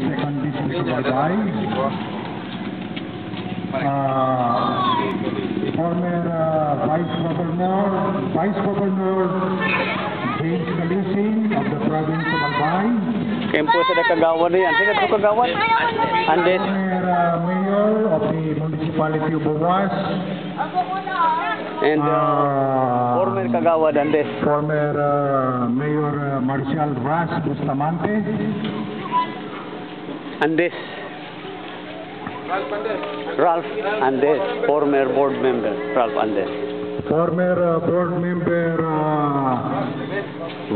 2nd District of Albay. Former Vice Governor James Calising of the province of Albay. Kempo sa kagawad yan. Sige ito kagawad. Andes. Former Mayor of the Municipality of Bawas. And former kagawad Andes. Former Mayor Marcial Ras Bustamante. Andes. Ralph Andes. Former board member Ralph Andes. Former board member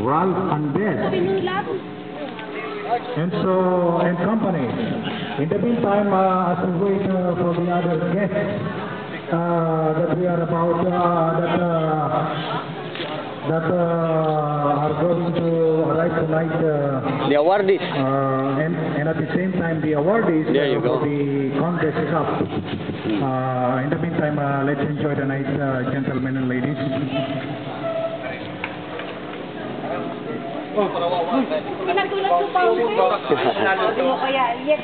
Ralph Andes. And company. In the meantime, as we wait for the other guests that we are about that are going to arrive tonight. The awardees. And at the same time, the awardees for the contest is up. In the meantime, let's enjoy the night, gentlemen and ladies. Pinagtulad ko pa ako. Kaya, yes.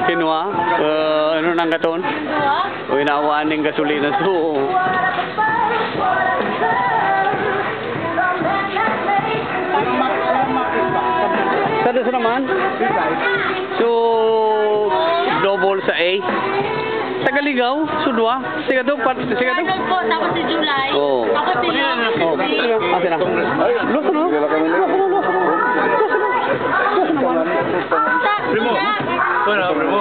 Kinuha? Ano nang gaton? O inawaan ng gasolina to. Sada sa naman? So, double sa A. Tagaligaw? Sudwa? Sige to? Sige to? Tapos si July. Oo. Tapos si July. Ate na. Luto na? Primo. Bueno, primo.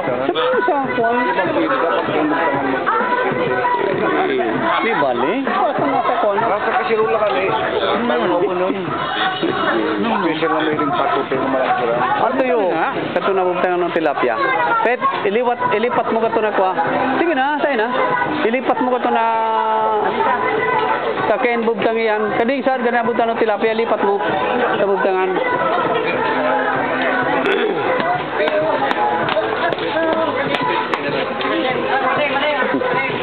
Di bali? Rasa kasirula kali. Ano nun? Special na may ring patutin ng malakira. Ano yun? Kato na bubtangan ng tilapia. Pet, ilipat mo kato na kwa. Sige na, sa'yo na. Ilipat mo kato na sa kain bubtang yan. Kading saan ka na bubtang ng tilapia, ilipat mo sa bubtangan.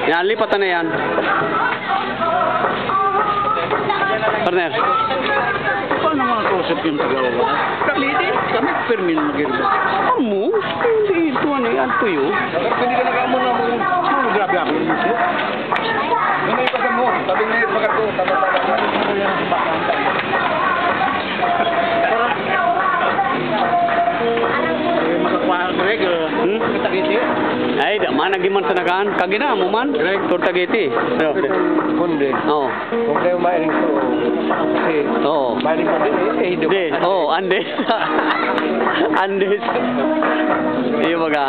Yan, lipatan na yan. Partner. Paano mga kausap yung tagawa? Kaliti, kami permin mag-irba. Kamu? Hindi ito ano yan, tuyo. Hindi ka nag-amon na mo. Ano grabe ako? Ano yung pagka mo? Sabi nga yung pagka ko. Tama-tama. Ay, mana giman sa nagaan? Kagina mo man? Tortageti. Kundi. Oo. Kung kayo mailing ko. Kasi. Oo. Mailing ko din. Oo, Andes. Andes. Iyo baga.